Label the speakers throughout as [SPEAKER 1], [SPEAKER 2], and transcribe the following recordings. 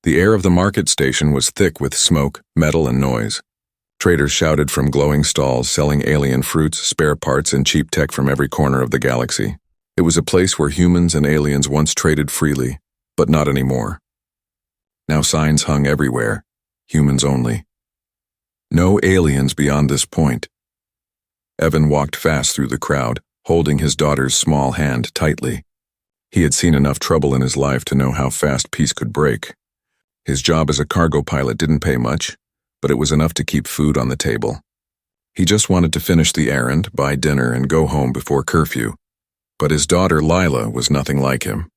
[SPEAKER 1] The air of the market station was thick with smoke, metal, and noise. Traders shouted from glowing stalls selling alien fruits, spare parts, and cheap tech from every corner of the galaxy. It was a place where humans and aliens once traded freely, but not anymore. Now signs hung everywhere, humans only. No aliens beyond this point. Evan walked fast through the crowd, holding his daughter's small hand tightly. He had seen enough trouble in his life to know how fast peace could break. His job as a cargo pilot didn't pay much, but it was enough to keep food on the table. He just wanted to finish the errand, buy dinner, and go home before curfew. But his daughter, Lila, was nothing like him.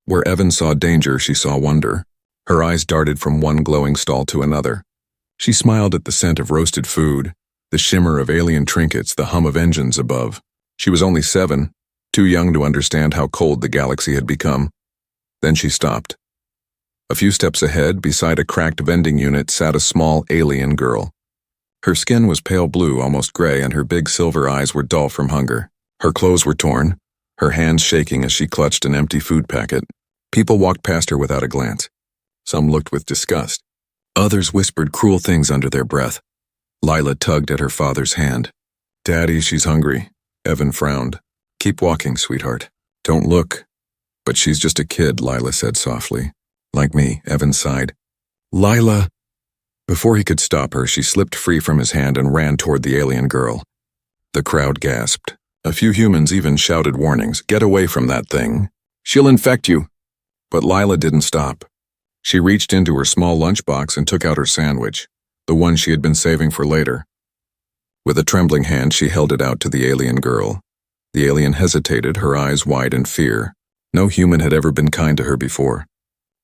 [SPEAKER 1] Where Evan saw danger, she saw wonder. Her eyes darted from one glowing stall to another. She smiled at the scent of roasted food, the shimmer of alien trinkets, the hum of engines above. She was only 7, too young to understand how cold the galaxy had become. Then she stopped. A few steps ahead, beside a cracked vending unit, sat a small alien girl. Her skin was pale blue, almost gray, and her big silver eyes were dull from hunger. Her clothes were torn, her hands shaking as she clutched an empty food packet. People walked past her without a glance. Some looked with disgust. Others whispered cruel things under their breath. Lila tugged at her father's hand. "Daddy, she's hungry." Evan frowned. "Keep walking, sweetheart. Don't look." "But she's just a kid," Lila said softly. "Like me," Evan sighed. "Lila!" Before he could stop her, she slipped free from his hand and ran toward the alien girl. The crowd gasped. A few humans even shouted warnings. "Get away from that thing. She'll infect you." But Lila didn't stop. She reached into her small lunchbox and took out her sandwich, the one she had been saving for later. With a trembling hand, she held it out to the alien girl. The alien hesitated, her eyes wide in fear. No human had ever been kind to her before.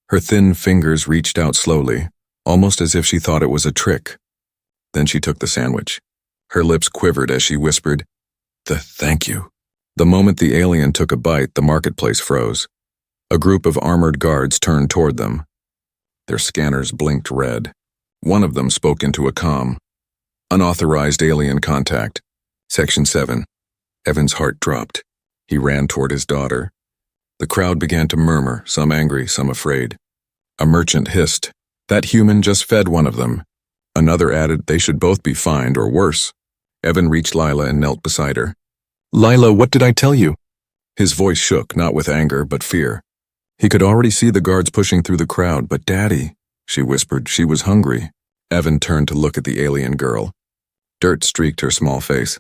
[SPEAKER 1] Her thin fingers reached out slowly, almost as if she thought it was a trick. Then she took the sandwich. Her lips quivered as she whispered, "Thank you." The moment the alien took a bite, the marketplace froze. A group of armored guards turned toward them. Their scanners blinked red. One of them spoke into a comm. "Unauthorized alien contact. Section 7. Evan's heart dropped. He ran toward his daughter. The crowd began to murmur, some angry, some afraid. A merchant hissed, "That human just fed one of them." Another added, "They should both be fined, or worse." Evan reached Lila and knelt beside her. "Lila, what did I tell you?" His voice shook, not with anger, but fear. He could already see the guards pushing through the crowd. "But Daddy," she whispered, "she was hungry." Evan turned to look at the alien girl. Dirt streaked her small face.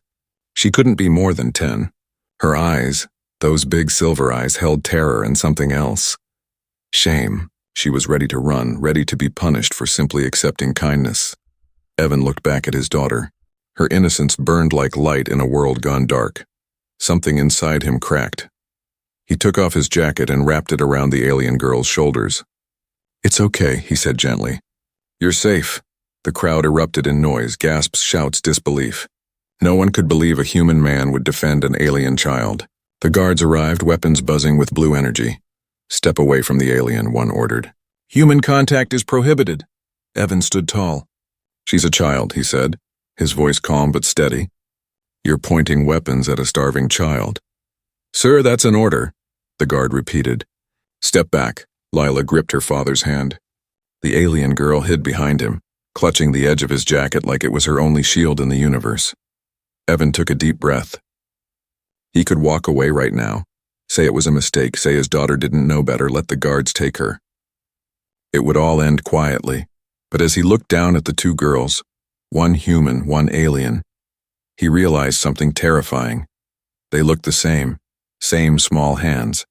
[SPEAKER 1] She couldn't be more than 10. Her eyes, those big silver eyes, held terror and something else. Shame. She was ready to run, ready to be punished for simply accepting kindness. Evan looked back at his daughter. Her innocence burned like light in a world gone dark. Something inside him cracked. He took off his jacket and wrapped it around the alien girl's shoulders. "It's okay," he said gently. "You're safe." The crowd erupted in noise, gasps, shouts, disbelief. No one could believe a human man would defend an alien child. The guards arrived, weapons buzzing with blue energy. "Step away from the alien," one ordered. "Human contact is prohibited." Evan stood tall. "She's a child," he said, his voice calm but steady. "You're pointing weapons at a starving child." "Sir, that's an order," the guard repeated. "Step back." Lila gripped her father's hand. The alien girl hid behind him, clutching the edge of his jacket like it was her only shield in the universe. Evan took a deep breath. He could walk away right now, say it was a mistake, say his daughter didn't know better, let the guards take her. It would all end quietly, but as he looked down at the two girls, one human, one alien, he realized something terrifying. They looked the same small hands,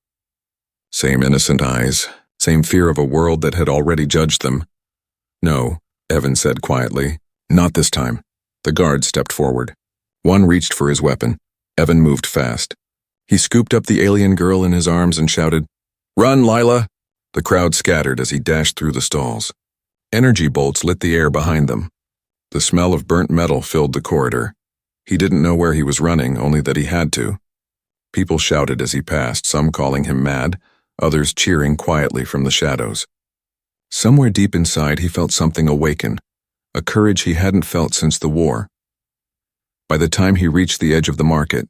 [SPEAKER 1] same innocent eyes, same fear of a world that had already judged them. "No," Evan said quietly, "not this time." The guards stepped forward. One reached for his weapon. Evan moved fast. He scooped up the alien girl in his arms and shouted, "Run, Lila!" The crowd scattered as he dashed through the stalls. Energy bolts lit the air behind them. The smell of burnt metal filled the corridor. He didn't know where he was running, only that he had to. People shouted as he passed, some calling him mad, others cheering quietly from the shadows. Somewhere deep inside he felt something awaken, a courage he hadn't felt since the war. By the time he reached the edge of the market,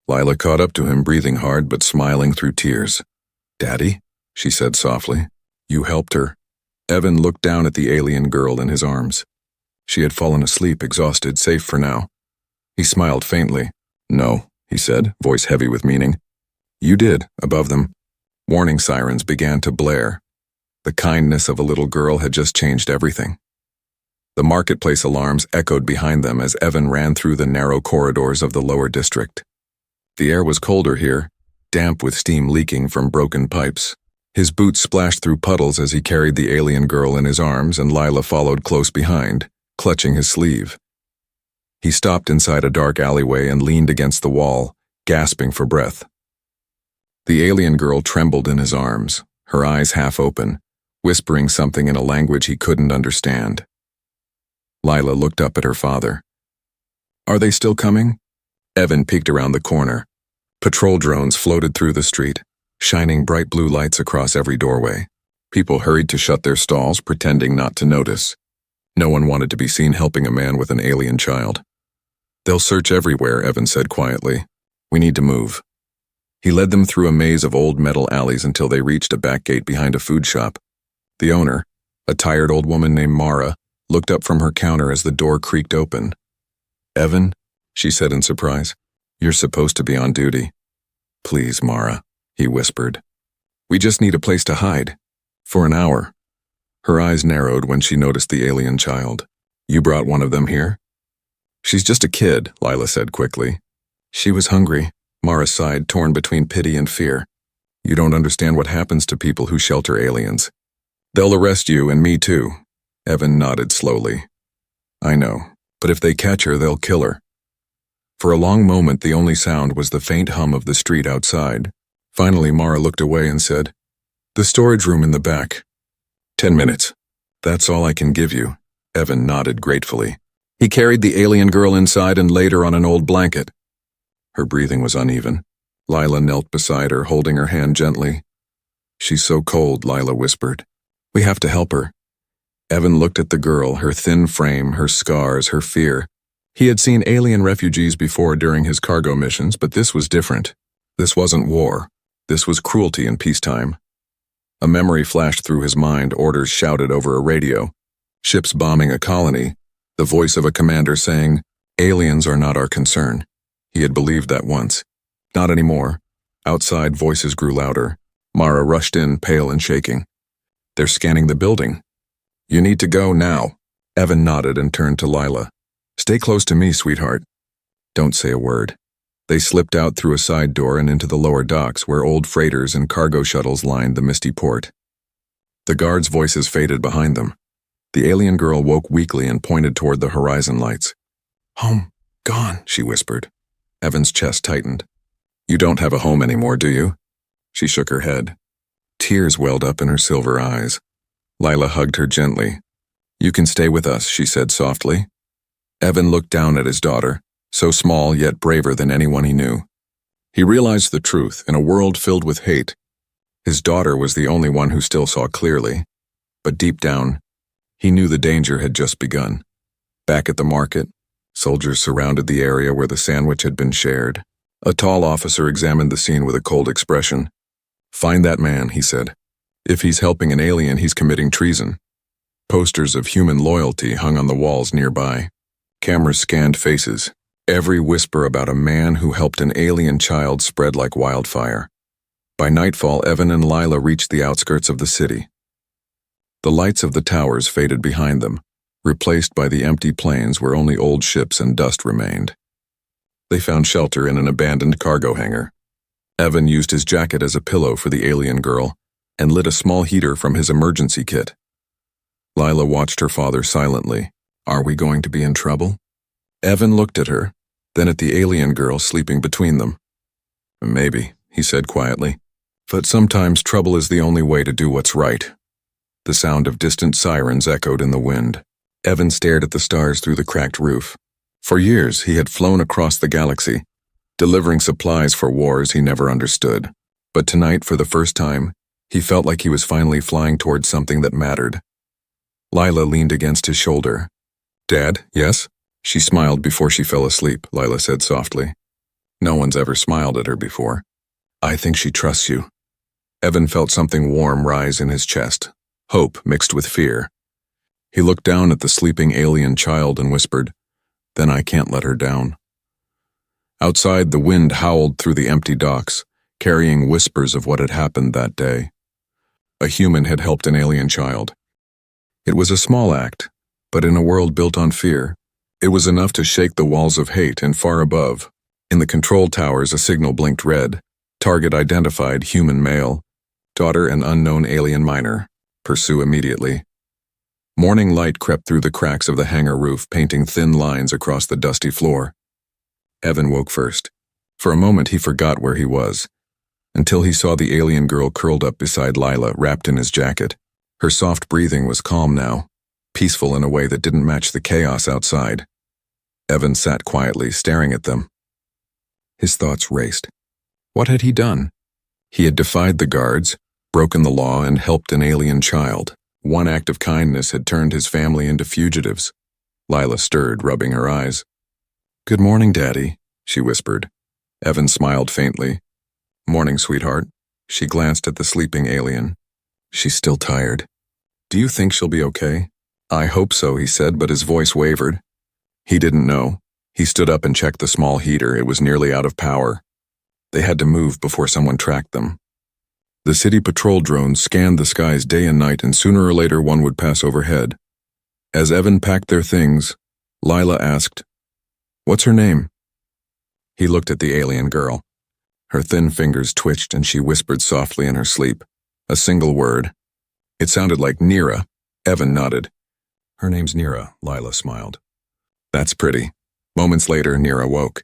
[SPEAKER 1] Lila caught up to him, breathing hard but smiling through tears. "Daddy," she said softly, "you helped her." Evan looked down at the alien girl in his arms. She had fallen asleep, exhausted, safe for now. He smiled faintly. "No," he said, voice heavy with meaning. "You did," above them. Warning sirens began to blare. The kindness of a little girl had just changed everything. The marketplace alarms echoed behind them as Evan ran through the narrow corridors of the lower district. The air was colder here, damp with steam leaking from broken pipes. His boots splashed through puddles as he carried the alien girl in his arms, and Lila followed close behind, clutching his sleeve. He stopped inside a dark alleyway and leaned against the wall, gasping for breath. The alien girl trembled in his arms, her eyes half open, whispering something in a language he couldn't understand. Lila looked up at her father. "Are they still coming?" Evan peeked around the corner. Patrol drones floated through the street, shining bright blue lights across every doorway. People hurried to shut their stalls, pretending not to notice. No one wanted to be seen helping a man with an alien child. "They'll search everywhere," Evan said quietly. "We need to move." He led them through a maze of old metal alleys until they reached a back gate behind a food shop. The owner, a tired old woman named Mara, looked up from her counter as the door creaked open. "Evan," she said in surprise, "you're supposed to be on duty." "Please, Mara," he whispered. "We just need a place to hide. For an hour." Her eyes narrowed when she noticed the alien child. "You brought one of them here?" "She's just a kid," Lila said quickly. "She was hungry," Mara sighed, torn between pity and fear. "You don't understand what happens to people who shelter aliens. They'll arrest you and me too." Evan nodded slowly. "I know, but if they catch her, they'll kill her." For a long moment, the only sound was the faint hum of the street outside. Finally, Mara looked away and said, "The storage room in the back." 10 minutes. "That's all I can give you." Evan nodded gratefully. He carried the alien girl inside and laid her on an old blanket. Her breathing was uneven. Lila knelt beside her, holding her hand gently. "She's so cold," Lila whispered. "We have to help her." Evan looked at the girl, her thin frame, her scars, her fear. He had seen alien refugees before during his cargo missions, but this was different. This wasn't war. This was cruelty in peacetime. A memory flashed through his mind, orders shouted over a radio. Ships bombing a colony, the voice of a commander saying, "Aliens are not our concern." He had believed that once. Not anymore. Outside, voices grew louder. Mara rushed in, pale and shaking. "They're scanning the building." "You need to go now." Evan nodded and turned to Lila. "Stay close to me, sweetheart." "Don't say a word." They slipped out through a side door and into the lower docks where old freighters and cargo shuttles lined the misty port. The guards' voices faded behind them. The alien girl woke weakly and pointed toward the horizon lights. "Home, gone," she whispered. Evan's chest tightened. "You don't have a home anymore, do you?" She shook her head. Tears welled up in her silver eyes. Lila hugged her gently. "You can stay with us," she said softly. Evan looked down at his daughter, so small yet braver than anyone he knew. He realized the truth. In a world filled with hate, his daughter was the only one who still saw clearly. But deep down, he knew the danger had just begun. Back at the market, soldiers surrounded the area where the sandwich had been shared. A tall officer examined the scene with a cold expression. "Find that man," he said. "If he's helping an alien, he's committing treason." Posters of human loyalty hung on the walls nearby. Cameras scanned faces. Every whisper about a man who helped an alien child spread like wildfire. By nightfall, Evan and Lila reached the outskirts of the city. The lights of the towers faded behind them, replaced by the empty plains where only old ships and dust remained. They found shelter in an abandoned cargo hangar. Evan used his jacket as a pillow for the alien girl and lit a small heater from his emergency kit. Lila watched her father silently. "Are we going to be in trouble?" Evan looked at her, then at the alien girl sleeping between them. "Maybe," he said quietly. "But sometimes trouble is the only way to do what's right." The sound of distant sirens echoed in the wind. Evan stared at the stars through the cracked roof. For years, he had flown across the galaxy, delivering supplies for wars he never understood. But tonight, for the first time, he felt like he was finally flying towards something that mattered. Lila leaned against his shoulder. "Dad, yes?" She smiled before she fell asleep, Lila said softly. No one's ever smiled at her before. "I think she trusts you." Evan felt something warm rise in his chest. hope mixed with fear. He looked down at the sleeping alien child and whispered, "Then I can't let her down." Outside, the wind howled through the empty docks, carrying whispers of what had happened that day. A human had helped an alien child. It was a small act, but in a world built on fear, it was enough to shake the walls of hate. And far above, in the control towers, a signal blinked red. Target identified, human male. Daughter an unknown alien minor. Pursue immediately. Morning light crept through the cracks of the hangar roof, painting thin lines across the dusty floor. Evan woke first. For a moment he forgot where he was, until he saw the alien girl curled up beside Lila, wrapped in his jacket. Her soft breathing was calm now, peaceful in a way that didn't match the chaos outside. Evan sat quietly, staring at them. His thoughts raced. What had he done? He had defied the guards, broken the law, and helped an alien child. One act of kindness had turned his family into fugitives. Lila stirred, rubbing her eyes. "Good morning, Daddy," she whispered. Evan smiled faintly. "Morning, sweetheart." She glanced at the sleeping alien. "She's still tired. Do you think she'll be okay?" "I hope so," he said, but his voice wavered. He didn't know. He stood up and checked the small heater. It was nearly out of power. They had to move before someone tracked them. The city patrol drones scanned the skies day and night, and sooner or later one would pass overhead. As Evan packed their things, Lila asked, "What's her name?" He looked at the alien girl. Her thin fingers twitched and she whispered softly in her sleep. A single word. It sounded like Nira. Evan nodded. "Her name's Nira," Lila smiled. "That's pretty." Moments later, Nira woke.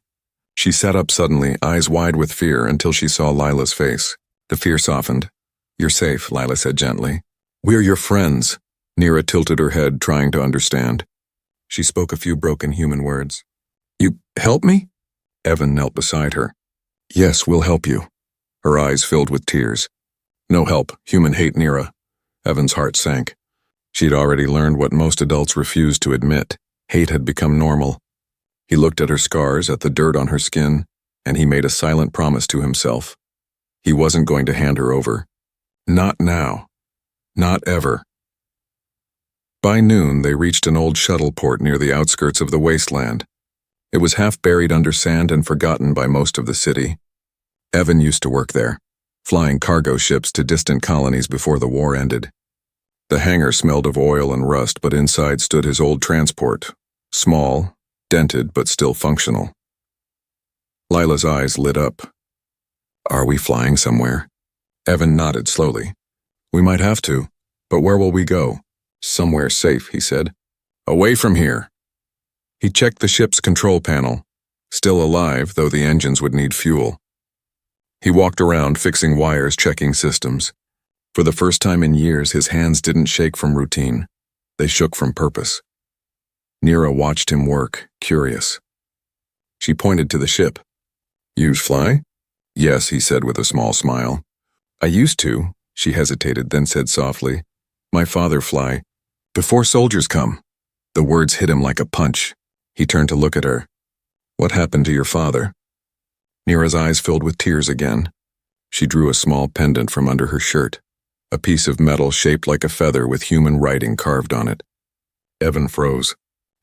[SPEAKER 1] She sat up suddenly, eyes wide with fear, until she saw Lila's face. The fear softened. "You're safe," Lila said gently. "We're your friends." Nira tilted her head, trying to understand. She spoke a few broken human words. "You help me?" Evan knelt beside her. "Yes, we'll help you." Her eyes filled with tears. "No help. Human hate Nira." Evan's heart sank. She'd already learned what most adults refused to admit. Hate had become normal. He looked at her scars, at the dirt on her skin, and he made a silent promise to himself. He wasn't going to hand her over. Not now. Not ever. By noon, they reached an old shuttle port near the outskirts of the wasteland. It was half buried under sand and forgotten by most of the city. Evan used to work there, flying cargo ships to distant colonies before the war ended. The hangar smelled of oil and rust, but inside stood his old transport, small, dented, but still functional. Lila's eyes lit up. "Are we flying somewhere?" Evan nodded slowly. "We might have to, but where will we go?" "Somewhere safe," he said. "Away from here." He checked the ship's control panel, still alive, though the engines would need fuel. He walked around, fixing wires, checking systems. For the first time in years, his hands didn't shake from routine. They shook from purpose. Nira watched him work, curious. She pointed to the ship. "You fly?" "Yes," he said with a small smile. "I used to," she hesitated, then said softly, "My father fly. Before soldiers come." The words hit him like a punch. He turned to look at her. "What happened to your father?" Nira's eyes filled with tears again. She drew a small pendant from under her shirt, a piece of metal shaped like a feather with human writing carved on it. Evan froze.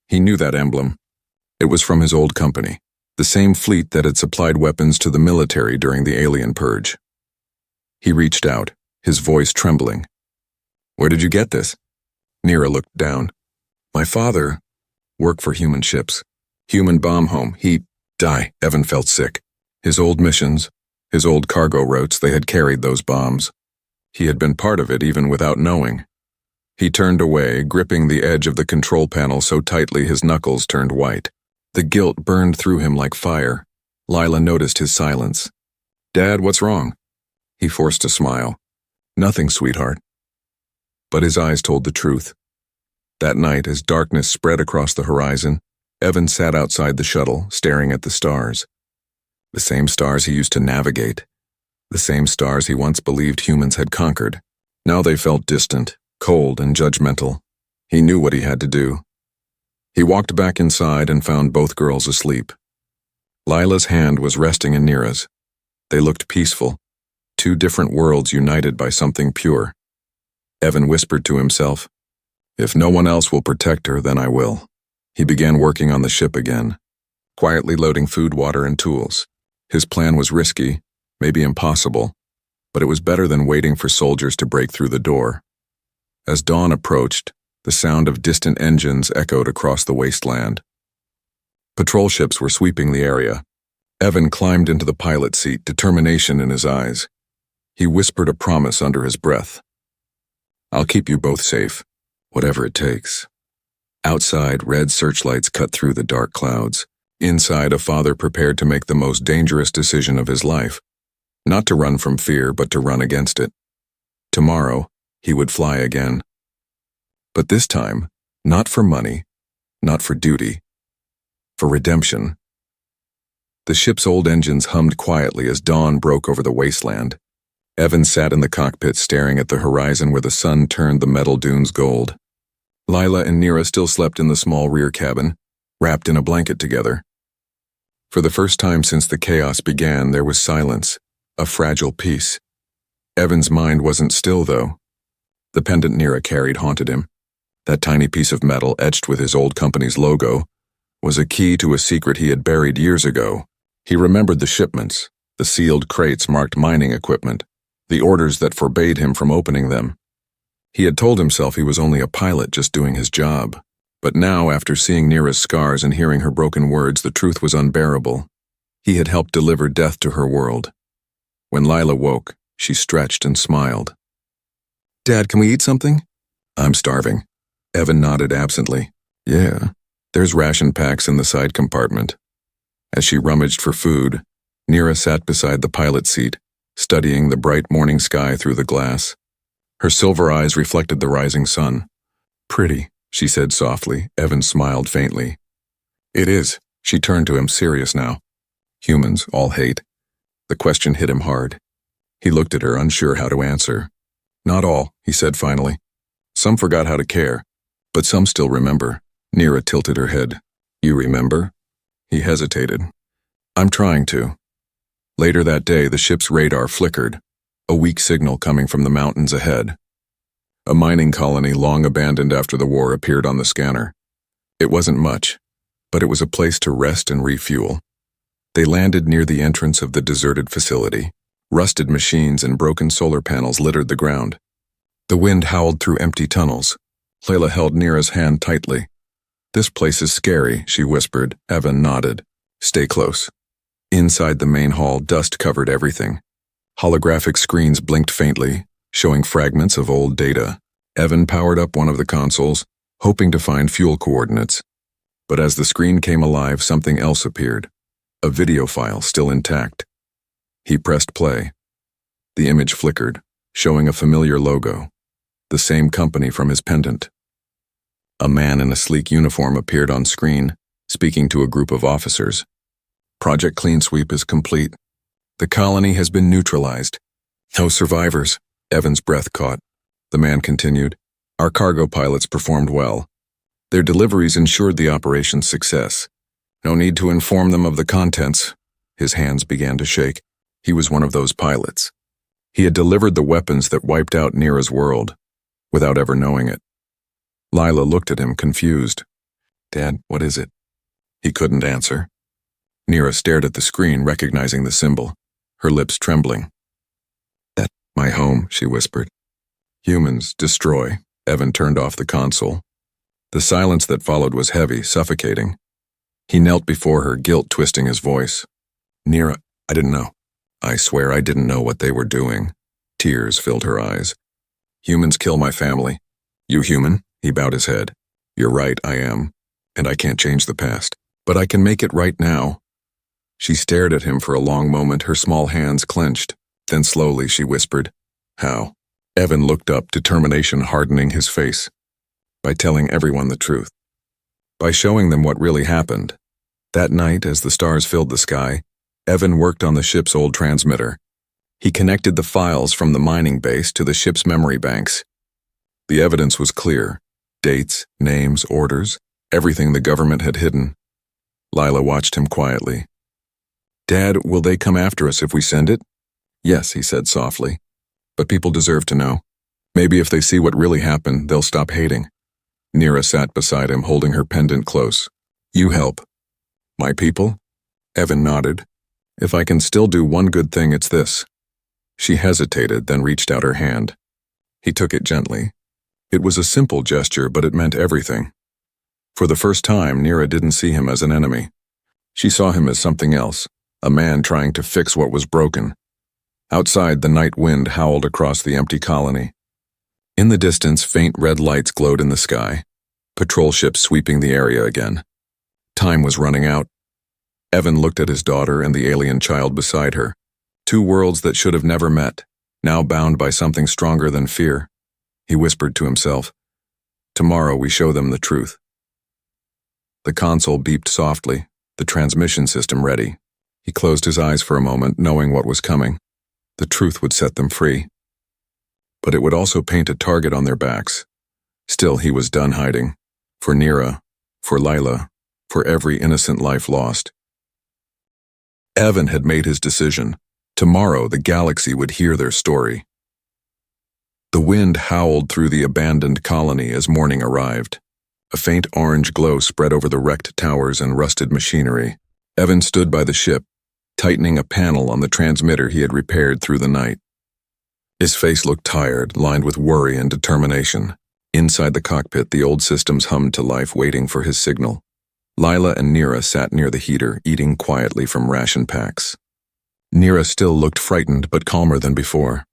[SPEAKER 1] He knew that emblem. It was from his old company, the same fleet that had supplied weapons to the military during the alien purge. He reached out, his voice trembling. "Where did you get this?" Nira looked down. "My father worked for human ships. Human bomb home. He die." Evan felt sick. His old missions, his old cargo routes, they had carried those bombs. He had been part of it even without knowing. He turned away, gripping the edge of the control panel so tightly his knuckles turned white. The guilt burned through him like fire. Lila noticed his silence. "Dad, what's wrong?" He forced a smile. "Nothing, sweetheart." But his eyes told the truth. That night, as darkness spread across the horizon, Evan sat outside the shuttle, staring at the stars. The same stars he used to navigate. The same stars he once believed humans had conquered. Now they felt distant, cold, and judgmental. He knew what he had to do. He walked back inside and found both girls asleep. Lila's hand was resting in Nira's. They looked peaceful, two different worlds united by something pure. Evan whispered to himself. If no one else will protect her, then I will. He began working on the ship again, quietly loading food, water, and tools. His plan was risky, maybe impossible, but it was better than waiting for soldiers to break through the door. As dawn approached, the sound of distant engines echoed across the wasteland. Patrol ships were sweeping the area. Evan climbed into the pilot seat, determination in his eyes. He whispered a promise under his breath. I'll keep you both safe, whatever it takes. Outside, red searchlights cut through the dark clouds. Inside, a father prepared to make the most dangerous decision of his life. Not to run from fear, but to run against it. Tomorrow, he would fly again. But this time, not for money, not for duty, for redemption. The ship's old engines hummed quietly as dawn broke over the wasteland. Evan sat in the cockpit staring at the horizon where the sun turned the metal dunes gold. Lila and Neera still slept in the small rear cabin, wrapped in a blanket together. For the first time since the chaos began, there was silence, a fragile peace. Evan's mind wasn't still, though. The pendant Neera carried haunted him. That tiny piece of metal etched with his old company's logo was a key to a secret he had buried years ago. He remembered the shipments, the sealed crates marked mining equipment, the orders that forbade him from opening them. He had told himself he was only a pilot just doing his job. But now, after seeing Neera's scars and hearing her broken words, the truth was unbearable. He had helped deliver death to her world. When Lila woke, she stretched and smiled. Dad, can we eat something? I'm starving. Evan nodded absently. Yeah, there's ration packs in the side compartment. As she rummaged for food, Neera sat beside the pilot seat, studying the bright morning sky through the glass. Her silver eyes reflected the rising sun. Pretty, she said softly. Evan smiled faintly. It is. She turned to him, serious now. Humans all hate. The question hit him hard. He looked at her, unsure how to answer. Not all, he said finally. Some forgot how to care, but some still remember. Neera tilted her head. You remember? He hesitated. I'm trying to. Later that day, the ship's radar flickered, a weak signal coming from the mountains ahead. A mining colony long abandoned after the war appeared on the scanner. It wasn't much, but it was a place to rest and refuel. They landed near the entrance of the deserted facility. Rusted machines and broken solar panels littered the ground. The wind howled through empty tunnels. Layla held Neera's hand tightly. This place is scary, she whispered. Evan nodded. Stay close. Inside the main hall, dust covered everything. Holographic screens blinked faintly, showing fragments of old data. Evan powered up one of the consoles, hoping to find fuel coordinates. But as the screen came alive, something else appeared. A video file still intact. He pressed play. The image flickered, showing a familiar logo. The same company from his pendant. A man in a sleek uniform appeared on screen, speaking to a group of officers. Project Clean Sweep is complete. The colony has been neutralized. No survivors. Evan's breath caught. The man continued. Our cargo pilots performed well. Their deliveries ensured the operation's success. No need to inform them of the contents. His hands began to shake. He was one of those pilots. He had delivered the weapons that wiped out Neera's world, without ever knowing it. Lila looked at him, confused. Dad, what is it? He couldn't answer. Neera stared at the screen, recognizing the symbol, her lips trembling. That's my home, she whispered. Humans, destroy. Evan turned off the console. The silence that followed was heavy, suffocating. He knelt before her, guilt twisting his voice. Neera, I didn't know. I swear I didn't know what they were doing. Tears filled her eyes. Humans kill my family. You human? He bowed his head. You're right, I am. And I can't change the past. But I can make it right now. She stared at him for a long moment, her small hands clenched. Then slowly she whispered, How? Evan looked up, determination hardening his face. By telling everyone the truth. By showing them what really happened. That night, as the stars filled the sky, Evan worked on the ship's old transmitter. He connected the files from the mining base to the ship's memory banks. The evidence was clear. Dates, names, orders, everything the government had hidden. Lila watched him quietly. Dad, will they come after us if we send it? Yes, he said softly. But people deserve to know. Maybe if they see what really happened, they'll stop hating. Neera sat beside him, holding her pendant close. You help. My people? Evan nodded. If I can still do one good thing, it's this. She hesitated, then reached out her hand. He took it gently. It was a simple gesture, but it meant everything. For the first time, Neera didn't see him as an enemy. She saw him as something else, a man trying to fix what was broken. Outside, the night wind howled across the empty colony. In the distance, faint red lights glowed in the sky, patrol ships sweeping the area again. Time was running out. Evan looked at his daughter and the alien child beside her. Two worlds that should have never met, now bound by something stronger than fear. He whispered to himself, Tomorrow we show them the truth. The console beeped softly, the transmission system ready. He closed his eyes for a moment, knowing what was coming. The truth would set them free. But it would also paint a target on their backs. Still, he was done hiding. For Neera, for Lila, for every innocent life lost. Evan had made his decision. Tomorrow, the galaxy would hear their story. The wind howled through the abandoned colony as morning arrived. A faint orange glow spread over the wrecked towers and rusted machinery. Evan stood by the ship, tightening a panel on the transmitter he had repaired through the night. His face looked tired, lined with worry and determination. Inside the cockpit, the old systems hummed to life, waiting for his signal. Lila and Neera sat near the heater, eating quietly from ration packs. Neera still looked frightened, but calmer than before.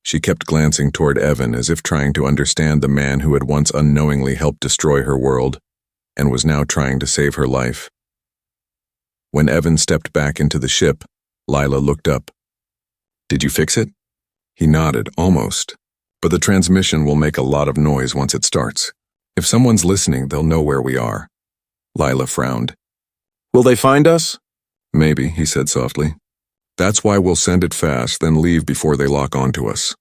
[SPEAKER 1] She kept glancing toward Evan as if trying to understand the man who had once unknowingly helped destroy her world and was now trying to save her life. When Evan stepped back into the ship, Lila looked up. Did you fix it? He nodded, almost. But the transmission will make a lot of noise once it starts. If someone's listening, they'll know where we are. Lila frowned. Will they find us? Maybe, he said softly. That's why we'll send it fast, then leave before they lock onto us.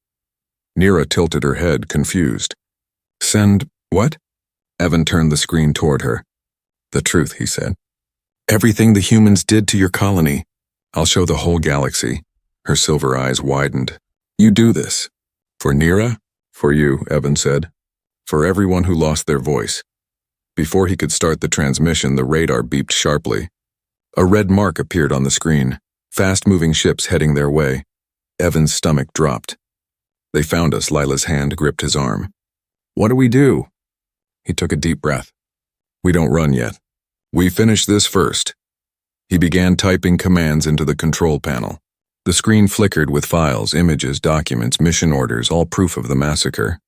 [SPEAKER 1] Neera tilted her head, confused. Send what? Evan turned the screen toward her. The truth, he said. Everything the humans did to your colony. I'll show the whole galaxy. Her silver eyes widened. You do this. For Neera? For you, Evan said. For everyone who lost their voice. Before he could start the transmission, the radar beeped sharply. A red mark appeared on the screen. Fast-moving ships heading their way. Evan's stomach dropped. They found us. Lila's hand gripped his arm. What do we do? He took a deep breath. We don't run yet. We finish this first. He began typing commands into the control panel. The screen flickered with files, images, documents, mission orders, all proof of the massacre.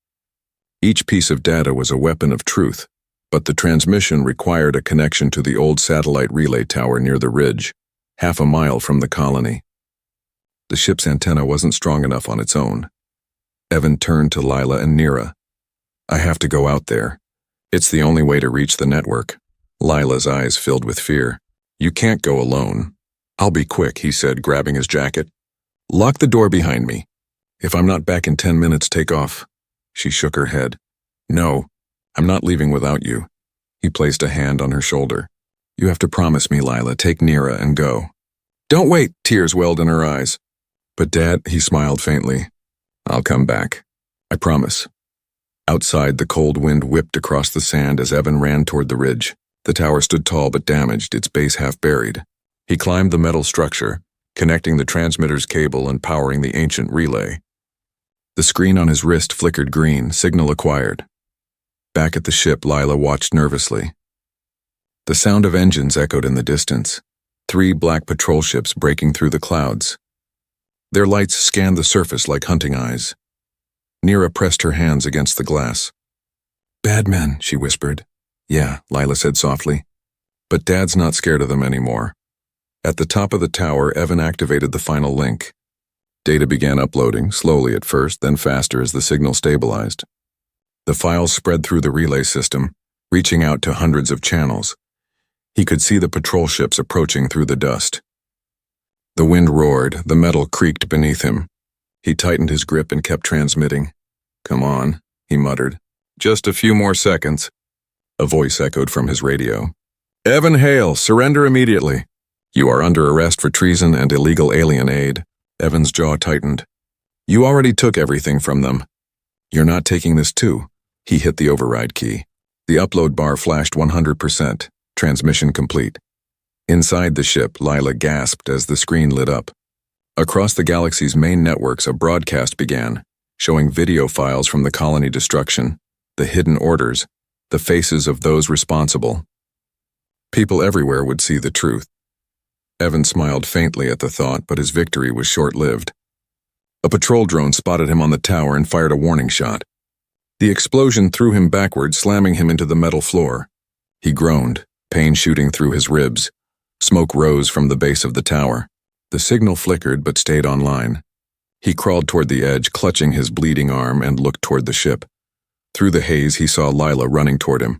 [SPEAKER 1] Each piece of data was a weapon of truth, but the transmission required a connection to the old satellite relay tower near the ridge, half a mile from the colony. The ship's antenna wasn't strong enough on its own. Evan turned to Lila and Neera. I have to go out there. It's the only way to reach the network. Lila's eyes filled with fear. You can't go alone. I'll be quick, he said, grabbing his jacket. Lock the door behind me. If I'm not back in 10 minutes, take off. She shook her head. No, I'm not leaving without you. He placed a hand on her shoulder. You have to promise me, Lila. Take Neera and go. Don't wait, tears welled in her eyes. But Dad, he smiled faintly. I'll come back. I promise. Outside, the cold wind whipped across the sand as Evan ran toward the ridge. The tower stood tall but damaged, its base half buried. He climbed the metal structure, connecting the transmitter's cable and powering the ancient relay. The screen on his wrist flickered green, signal acquired. Back at the ship, Lila watched nervously. The sound of engines echoed in the distance, 3 black patrol ships breaking through the clouds. Their lights scanned the surface like hunting eyes. Neera pressed her hands against the glass. Bad men, she whispered. Yeah, Lila said softly. But Dad's not scared of them anymore. At the top of the tower, Evan activated the final link. Data began uploading, slowly at first, then faster as the signal stabilized. The files spread through the relay system, reaching out to hundreds of channels. He could see the patrol ships approaching through the dust. The wind roared, the metal creaked beneath him. He tightened his grip and kept transmitting. Come on, he muttered. Just a few more seconds. A voice echoed from his radio. Evan Hale, surrender immediately. You are under arrest for treason and illegal alien aid. Evan's jaw tightened. You already took everything from them. You're not taking this too. He hit the override key. The upload bar flashed 100%. Transmission complete. Inside the ship, Lila gasped as the screen lit up. Across the galaxy's main networks, a broadcast began, showing video files from the colony destruction, the hidden orders, the faces of those responsible. People everywhere would see the truth. Evan smiled faintly at the thought, but his victory was short-lived. A patrol drone spotted him on the tower and fired a warning shot. The explosion threw him backward, slamming him into the metal floor. He groaned, pain shooting through his ribs. Smoke rose from the base of the tower. The signal flickered but stayed online. He crawled toward the edge, clutching his bleeding arm, and looked toward the ship. Through the haze, he saw Lila running toward him.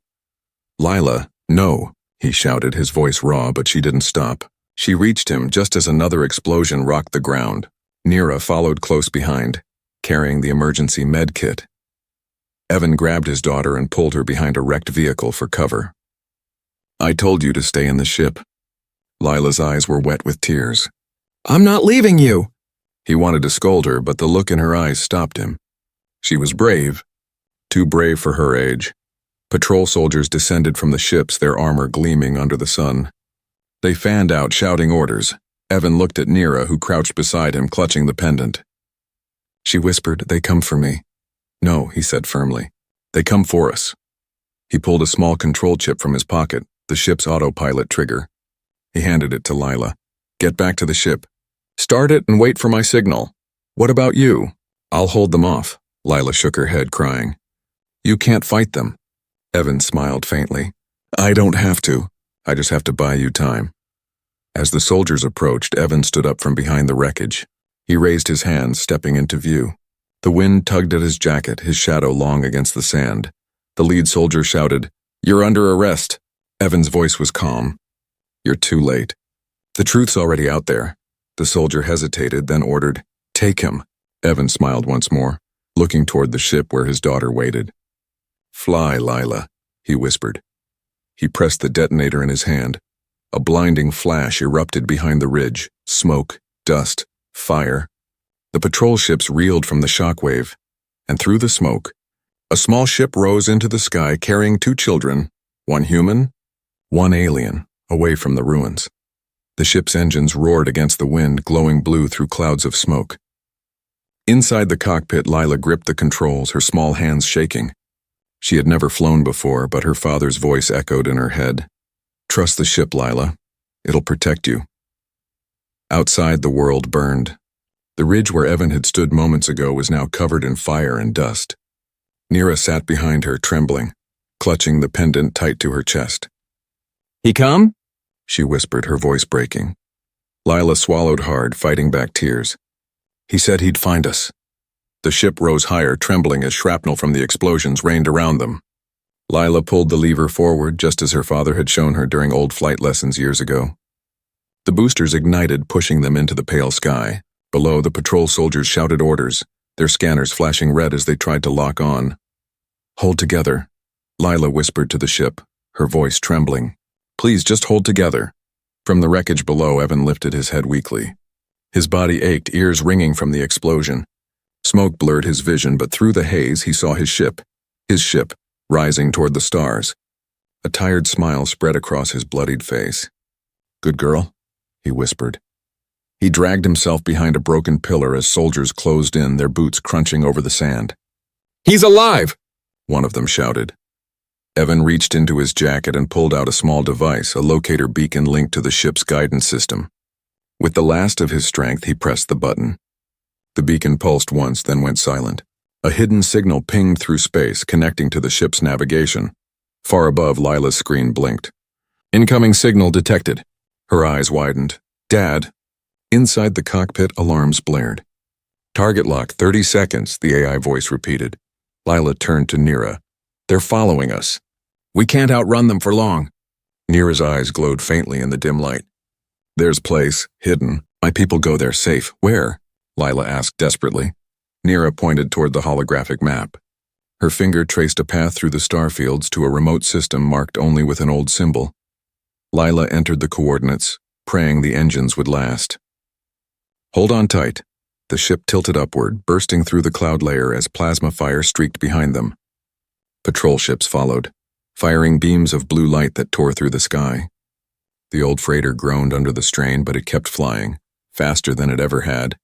[SPEAKER 1] "Lila, no," he shouted, his voice raw, but she didn't stop. She reached him just as another explosion rocked the ground. Nira followed close behind, carrying the emergency med kit. Evan grabbed his daughter and pulled her behind a wrecked vehicle for cover. "I told you to stay in the ship." Lila's eyes were wet with tears. "I'm not leaving you!" He wanted to scold her, but the look in her eyes stopped him. She was brave. Too brave for her age. Patrol soldiers descended from the ships, their armor gleaming under the sun. They fanned out, shouting orders. Evan looked at Nira, who crouched beside him, clutching the pendant. She whispered, "They come for me." "No," he said firmly. "They come for us." He pulled a small control chip from his pocket, the ship's autopilot trigger. He handed it to Lila. "Get back to the ship. Start it and wait for my signal. What about you?" "I'll hold them off." Lila shook her head, crying. "You can't fight them." Evan smiled faintly. "I don't have to. I just have to buy you time." As the soldiers approached, Evan stood up from behind the wreckage. He raised his hands, stepping into view. The wind tugged at his jacket, his shadow long against the sand. The lead soldier shouted, "You're under arrest." Evan's voice was calm. "You're too late. The truth's already out there." The soldier hesitated, then ordered, "Take him." Evan smiled once more, looking toward the ship where his daughter waited. "Fly, Lila," he whispered. He pressed the detonator in his hand. A blinding flash erupted behind the ridge. Smoke, dust, fire. The patrol ships reeled from the shockwave, and through the smoke, a small ship rose into the sky carrying 2 children, one human, one alien, away from the ruins. The ship's engines roared against the wind, glowing blue through clouds of smoke. Inside the cockpit, Lila gripped the controls, her small hands shaking. She had never flown before, but her father's voice echoed in her head. "Trust the ship, Lila. It'll protect you." Outside, the world burned. The ridge where Evan had stood moments ago was now covered in fire and dust. Nira sat behind her, trembling, clutching the pendant tight to her chest. "He come?" she whispered, her voice breaking. Lila swallowed hard, fighting back tears. "He said he'd find us." The ship rose higher, trembling as shrapnel from the explosions rained around them. Lila pulled the lever forward, just as her father had shown her during old flight lessons years ago. The boosters ignited, pushing them into the pale sky. Below, the patrol soldiers shouted orders, their scanners flashing red as they tried to lock on. "Hold together," Lila whispered to the ship, her voice trembling. "Please, just hold together." From the wreckage below, Evan lifted his head weakly. His body ached, ears ringing from the explosion. Smoke blurred his vision, but through the haze he saw his ship, rising toward the stars. A tired smile spread across his bloodied face. "Good girl," he whispered. He dragged himself behind a broken pillar as soldiers closed in, their boots crunching over the sand. "He's alive!" one of them shouted. Evan reached into his jacket and pulled out a small device, a locator beacon linked to the ship's guidance system. With the last of his strength, he pressed the button. The beacon pulsed once, then went silent. A hidden signal pinged through space, connecting to the ship's navigation. Far above, Lila's screen blinked. "Incoming signal detected." Her eyes widened. "Dad." Inside the cockpit, alarms blared. "Target lock, 30 seconds, the AI voice repeated. Lila turned to Nira. "They're following us. We can't outrun them for long." Nira's eyes glowed faintly in the dim light. "There's place, hidden. My people go there safe. Where?" Lila asked desperately. Nira pointed toward the holographic map. Her finger traced a path through the starfields to a remote system marked only with an old symbol. Lila entered the coordinates, praying the engines would last. "Hold on tight." The ship tilted upward, bursting through the cloud layer as plasma fire streaked behind them. Patrol ships followed, firing beams of blue light that tore through the sky. The old freighter groaned under the strain, but it kept flying, faster than it ever had.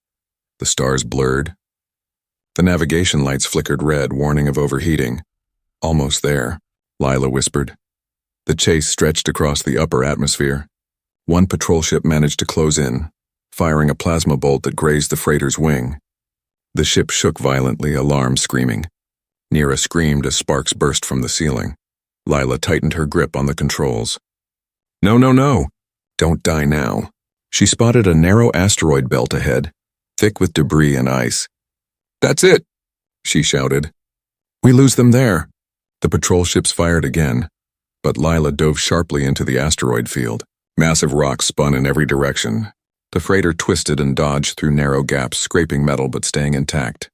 [SPEAKER 1] The stars blurred. The navigation lights flickered red, warning of overheating. Almost there, Lila whispered. The chase stretched across the upper atmosphere. One patrol ship managed to close in, firing a plasma bolt that grazed the freighter's wing. The ship shook violently, alarm screaming. Nira screamed as sparks burst from the ceiling. Lila tightened her grip on the controls. No, no, no! Don't die now. She spotted a narrow asteroid belt ahead, thick with debris and ice. That's it! She shouted. We lose them there. The patrol ships fired again, but Lila dove sharply into the asteroid field. Massive rocks spun in every direction. The freighter twisted and dodged through narrow gaps, scraping metal but staying intact.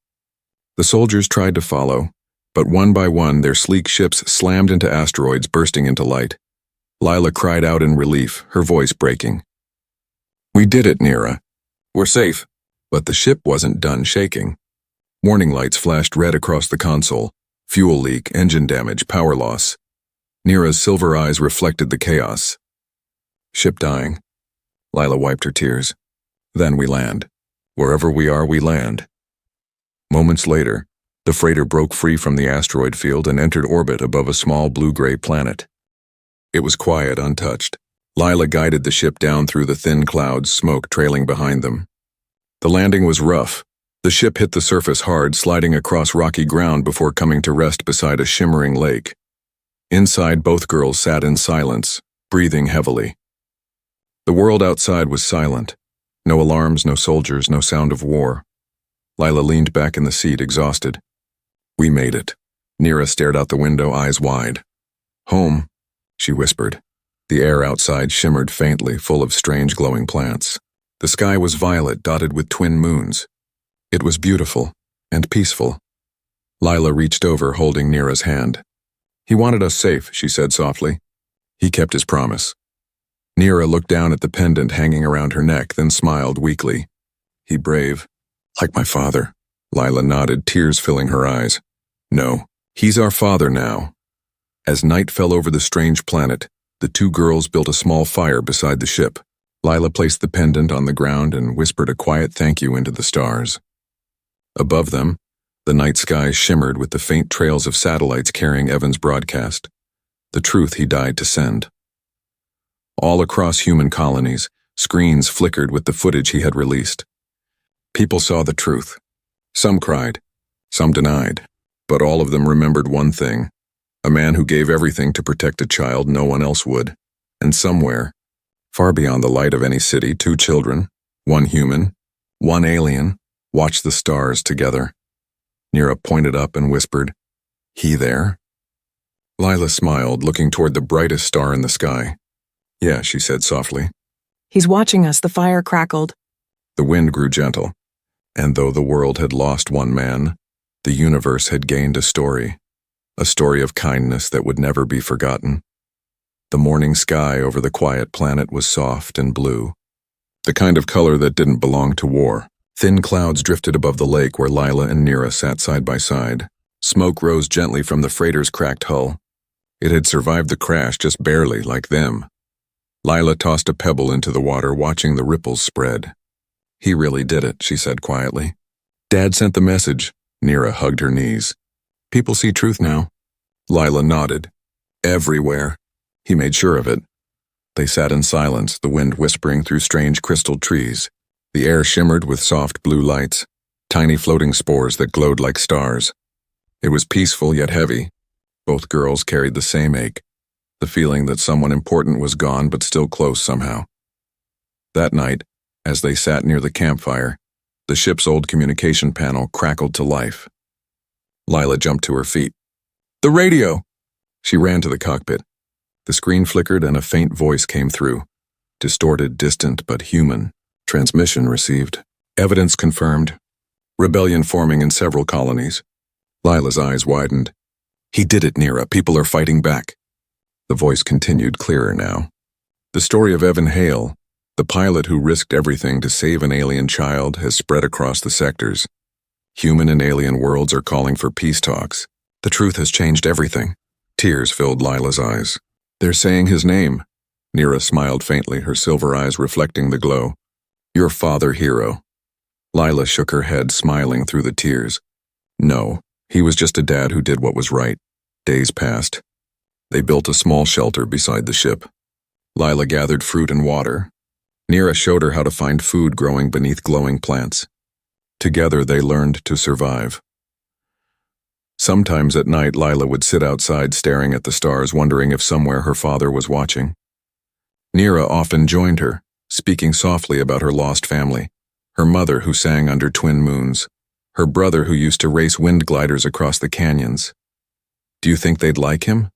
[SPEAKER 1] The soldiers tried to follow, but one by one their sleek ships slammed into asteroids, bursting into light. Lila cried out in relief, her voice breaking. We did it, Nira. We're safe. But the ship wasn't done shaking. Warning lights flashed red across the console. Fuel leak, engine damage, power loss. Nira's silver eyes reflected the chaos. Ship dying. Lila wiped her tears. Then we land. Wherever we are, we land. Moments later, the freighter broke free from the asteroid field and entered orbit above a small blue-gray planet. It was quiet, untouched. Lila guided the ship down through the thin clouds, smoke trailing behind them. The landing was rough. The ship hit the surface hard, sliding across rocky ground before coming to rest beside a shimmering lake. Inside, both girls sat in silence, breathing heavily. The world outside was silent. No alarms, no soldiers, no sound of war. Lila leaned back in the seat, exhausted. We made it. Nira stared out the window, eyes wide. Home, she whispered. The air outside shimmered faintly, full of strange glowing plants. The sky was violet, dotted with twin moons. It was beautiful and peaceful. Lila reached over, holding Nira's hand. He wanted us safe, she said softly. He kept his promise. Nira looked down at the pendant hanging around her neck, then smiled weakly. He brave. Like my father. Lila nodded, tears filling her eyes. No, he's our father now. As night fell over the strange planet, the two girls built a small fire beside the ship. Lila placed the pendant on the ground and whispered a quiet thank you into the stars. Above them, the night sky shimmered with the faint trails of satellites carrying Evan's broadcast, the truth he died to send. All across human colonies, screens flickered with the footage he had released. People saw the truth. Some cried, some denied, but all of them remembered one thing: a man who gave everything to protect a child no one else would. And somewhere, far beyond the light of any city, two children, one human, one alien, watched the stars together. Nira pointed up and whispered, He there? Lila smiled, looking toward the brightest star in the sky. Yeah, she said softly.
[SPEAKER 2] He's watching us, the fire crackled.
[SPEAKER 1] The wind grew gentle, and though the world had lost one man, the universe had gained a story of kindness that would never be forgotten. The morning sky over the quiet planet was soft and blue, the kind of color that didn't belong to war. Thin clouds drifted above the lake where Lila and Nira sat side by side. Smoke rose gently from the freighter's cracked hull. It had survived the crash just barely, like them. Lila tossed a pebble into the water, watching the ripples spread. He really did it, she said quietly. Dad sent the message. Nira hugged her knees. People see truth now. Lila nodded. Everywhere. He made sure of it. They sat in silence, the wind whispering through strange crystal trees. The air shimmered with soft blue lights, tiny floating spores that glowed like stars. It was peaceful yet heavy. Both girls carried the same ache, the feeling that someone important was gone but still close somehow. That night, as they sat near the campfire, the ship's old communication panel crackled to life. Lila jumped to her feet. The radio! She ran to the cockpit. The screen flickered and a faint voice came through. Distorted, distant, but human. Transmission received. Evidence confirmed. Rebellion forming in several colonies. Lila's eyes widened. He did it, Nira. People are fighting back. The voice continued, clearer now. The story of Evan Hale, The pilot who risked everything to save an alien child has spread across the sectors. Human and alien worlds are calling for peace talks. The truth has changed everything. Tears filled Lila's eyes. They're saying his name. Nira smiled faintly, her silver eyes reflecting the glow. Your father, hero. Lila shook her head, smiling through the tears. No, he was just a dad who did what was right. Days passed. They built a small shelter beside the ship. Lila gathered fruit and water. Nira showed her how to find food growing beneath glowing plants. Together they learned to survive. Sometimes at night, Lila would sit outside staring at the stars, wondering if somewhere her father was watching. Nira often joined her, speaking softly about her lost family, her mother who sang under twin moons, her brother who used to race wind gliders across the canyons. Do you think they'd like him?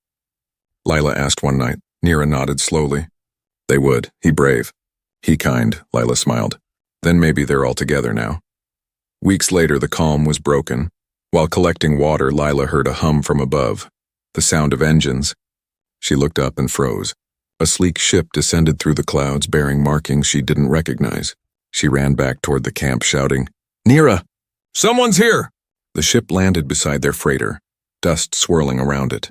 [SPEAKER 1] Lila asked one night. Nira nodded slowly. They would. He brave. He kind, Lila smiled. Then maybe they're all together now. Weeks later, the calm was broken. While collecting water, Lila heard a hum from above, the sound of engines. She looked up and froze. A sleek ship descended through the clouds, bearing markings she didn't recognize. She ran back toward the camp, shouting, Nira! Someone's here! The ship landed beside their freighter, dust swirling around it.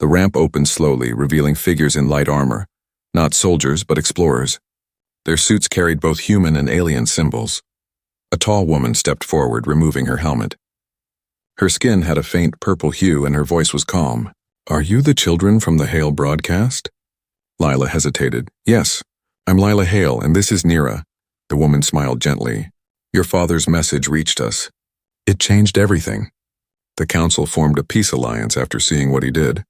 [SPEAKER 1] The ramp opened slowly, revealing figures in light armor, not soldiers but explorers. Their suits carried both human and alien symbols. A tall woman stepped forward, removing her helmet. Her skin had a faint purple hue and her voice was calm. Are you the children from the Hale broadcast? Lila hesitated. Yes, I'm Lila Hale, and this is Nira. The woman smiled gently. Your father's message reached us. It changed everything. The council formed a peace alliance after seeing what he did.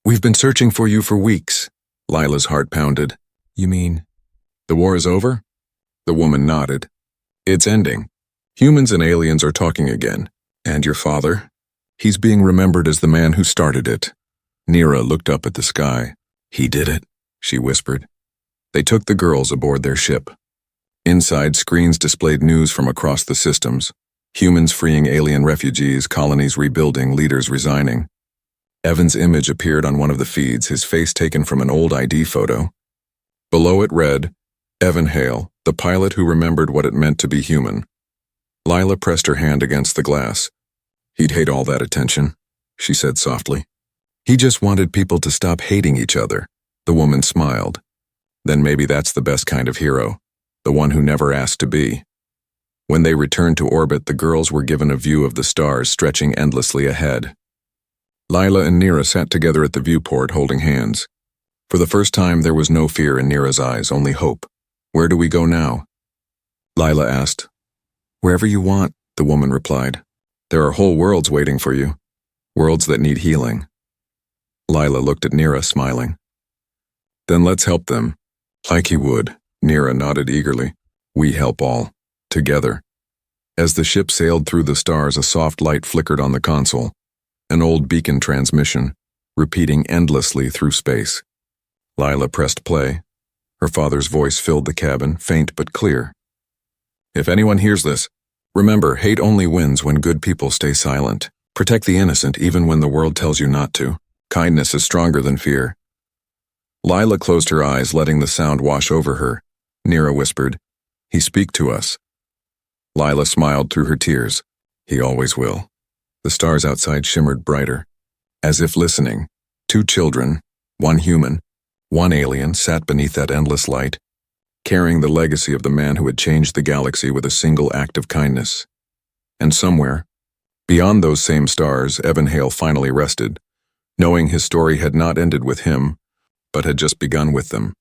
[SPEAKER 1] We've been searching for you for weeks. Lila's heart pounded. You mean? The war is over? The woman nodded. It's ending. Humans and aliens are talking again. And your father? He's being remembered as the man who started it. Nira looked up at the sky. He did it, she whispered. They took the girls aboard their ship. Inside, screens displayed news from across the systems. Humans freeing alien refugees, colonies rebuilding, leaders resigning. Evan's image appeared on one of the feeds, his face taken from an old ID photo. Below it read, Evan Hale, the pilot who remembered what it meant to be human. Lila pressed her hand against the glass. He'd hate all that attention, she said softly. He just wanted people to stop hating each other. The woman smiled. Then maybe that's the best kind of hero, the one who never asked to be. When they returned to orbit, the girls were given a view of the stars stretching endlessly ahead. Lila and Nira sat together at the viewport, holding hands. For the first time, there was no fear in Nira's eyes, only hope. Where do we go now? Lila asked. Wherever you want, the woman replied. There are whole worlds waiting for you, worlds that need healing. Lila looked at Nira, smiling. Then let's help them. Like he would, Nira nodded eagerly. We help all, together. As the ship sailed through the stars, a soft light flickered on the console, an old beacon transmission, repeating endlessly through space. Lila pressed play. Her father's voice filled the cabin, faint but clear. If anyone hears this, remember, hate only wins when good people stay silent. Protect the innocent even when the world tells you not to. Kindness is stronger than fear. Lila closed her eyes, letting the sound wash over her. Nira whispered, He speak to us. Lila smiled through her tears. He always will. The stars outside shimmered brighter. As if listening, 2 children, 1 human, 1 alien sat beneath that endless light, carrying the legacy of the man who had changed the galaxy with a single act of kindness. And somewhere, beyond those same stars, Evan Hale finally rested, knowing his story had not ended with him, but had just begun with them.